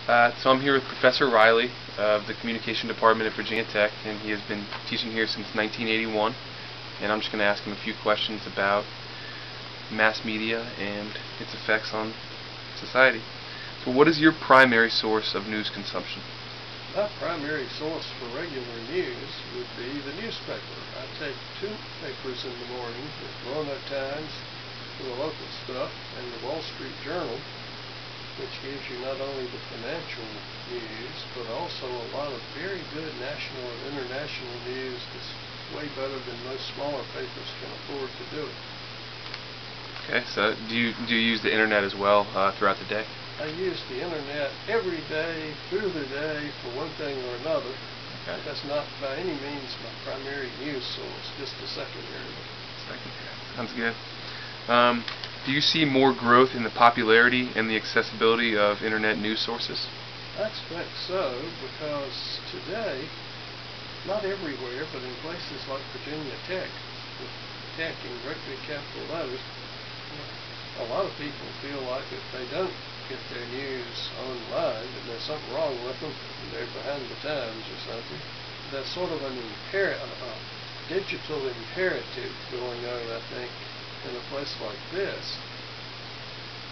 So I'm here with Professor Riley of the Communication Department at Virginia Tech, and he has been teaching here since 1981. And I'm just going to ask him a few questions about mass media and its effects on society. So what is your primary source of news consumption? My primary source for regular news would be the newspaper. I take two papers in the morning, the Roanoke Times for the local stuff and the Wall Street Journal, which gives you not only the financial news, but also a lot of very good national and international news that's way better than most smaller papers can afford to do it. Okay, so do you use the internet as well throughout the day? I use the internet every day, through the day, for one thing or another. Okay. That's not by any means my primary news source, just a secondary one. Sounds good. Do you see more growth in the popularity and the accessibility of internet news sources? I expect so, because today, not everywhere, but in places like Virginia Tech, with Tech in great big capital letters, a lot of people feel like if they don't get their news online, that there's something wrong with them, and they're behind the times or something. That's sort of an digital imperative going on, I think, in a place like this.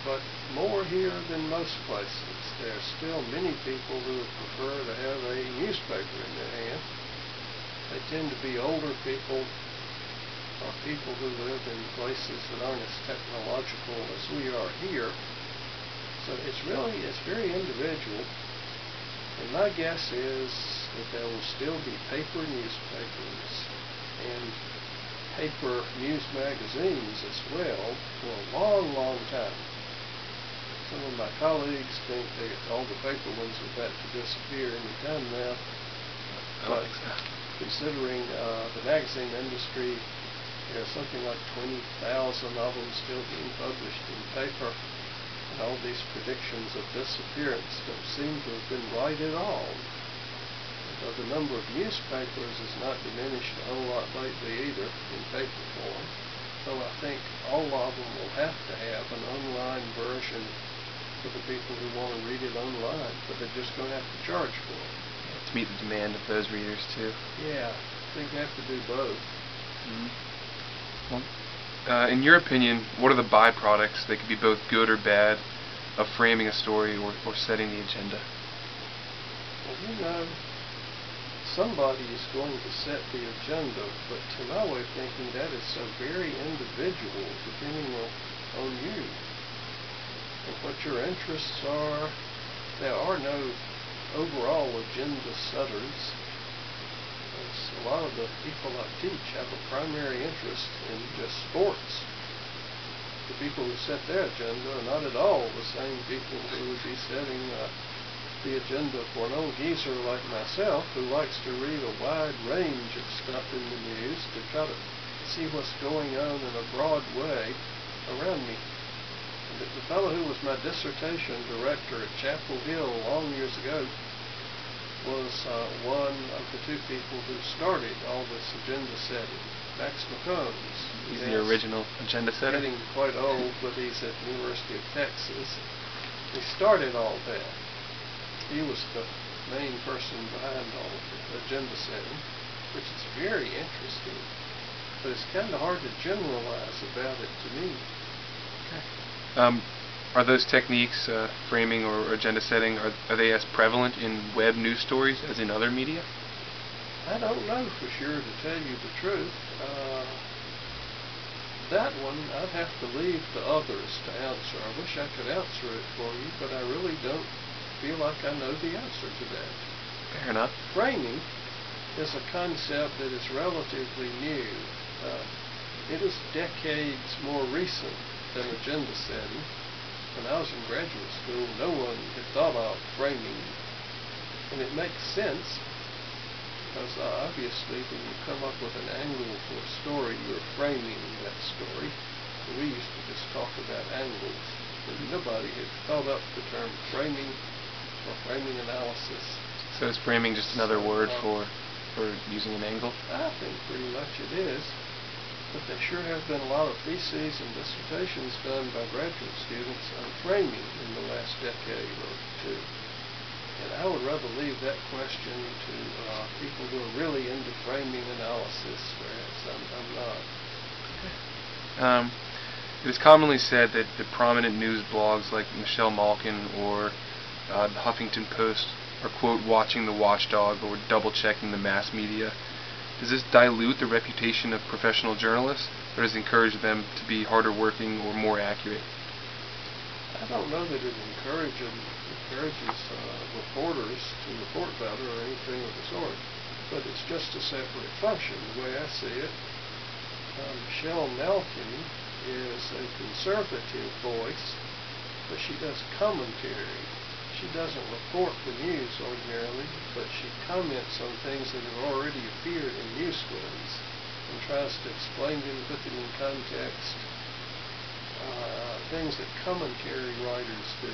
But more here than most places. There are still many people who would prefer to have a newspaper in their hand. They tend to be older people, or people who live in places that aren't as technological as we are here. So it's very individual. And my guess is that there will still be paper newspapers and paper news magazines as well for a long, long time. Some of my colleagues think that all the paper ones are about to disappear any time now. But considering the magazine industry, there's something like 20,000 of them still being published in paper, and all these predictions of disappearance don't seem to have been right at all. But the number of newspapers has not diminished a whole lot lately either in paper form. So I think all of them will have to have an online version for the people who want to read it online, but they're just going to have to charge for it. To meet the demand of those readers too. Yeah, I think they have to do both. Mm-hmm. Well, in your opinion, what are the byproducts that could be both good or bad of framing a story or setting the agenda? Well, somebody is going to set the agenda, but to my way of thinking, that is so very individual, depending on you and what your interests are. There are no overall agenda setters. A lot of the people I teach have a primary interest in just sports. The people who set their agenda are not at all the same people who would be setting the agenda for an old geezer like myself, who likes to read a wide range of stuff in the news to try to see what's going on in a broad way around me. The fellow who was my dissertation director at Chapel Hill long years ago was one of the two people who started all this agenda setting, Max McCombs. He's the original agenda setter? Getting quite old, but he's at the University of Texas. He started all that. He was the main person behind all the agenda setting, which is very interesting, but it's kind of hard to generalize about it to me. Okay. Are those techniques, framing or agenda setting, are they as prevalent in web news stories as in other media? I don't know for sure, to tell you the truth. That one I'd have to leave to others to answer. I wish I could answer it for you, but I really don't feel like I know the answer to that. Fair enough. Framing is a concept that is relatively new. It is decades more recent than agenda setting. When I was in graduate school, no one had thought of framing. And it makes sense, because obviously when you come up with an angle for a story, you're framing that story. And we used to just talk about angles, but nobody had thought up the term framing or framing analysis. So is framing just another word for using an angle? I think pretty much it is. But there sure have been a lot of theses and dissertations done by graduate students on framing in the last decade or two. And I would rather leave that question to people who are really into framing analysis, whereas I'm not. It is commonly said that the prominent news blogs like Michelle Malkin or the Huffington Post are, quote, watching the watchdog or double-checking the mass media. Does this dilute the reputation of professional journalists, or does it encourage them to be harder working or more accurate? I don't know that it encourages reporters to report better or anything of the sort, but it's just a separate function, the way I see it. Michelle Malkin is a conservative voice, but she does commentary. She doesn't report the news ordinarily, but she comments on things that have already appeared in news stories and tries to explain them, put them in context, things that commentary writers do.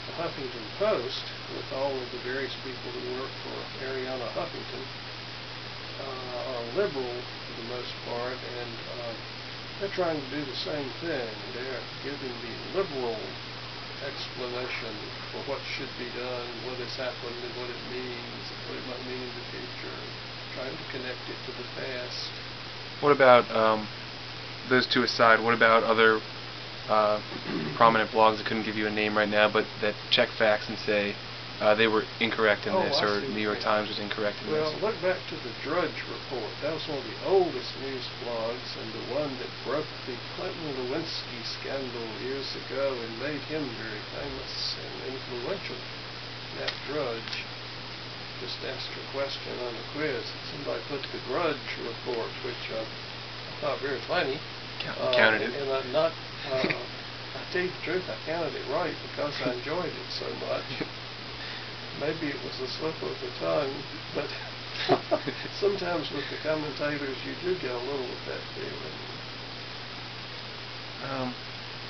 The Huffington Post, with all of the various people who work for Arianna Huffington, are liberal for the most part, and they're trying to do the same thing. They're giving the liberal explanation for what should be done, what has happened, and what it means, and what it might mean in the future, trying to connect it to the past. What about, those two aside, what about other prominent blogs? I couldn't give you a name right now, but that check facts and say they were incorrect in this, or New York Times was incorrect in this? Well, look back to the Drudge Report. That was one of the oldest news blogs, and the one that broke the Clinton-Lewinsky scandal years ago and made him very famous and influential. That Drudge just asked a question on a quiz. Somebody put the Grudge Report, which I thought very funny. Counted it. And I'm not, I tell you the truth, I counted it right because I enjoyed it so much. Maybe it was a slip of the tongue, but sometimes with the commentators you do get a little of that feeling.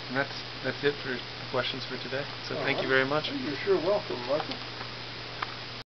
And that's it for the questions for today. So thank you very much. You're sure welcome, Michael.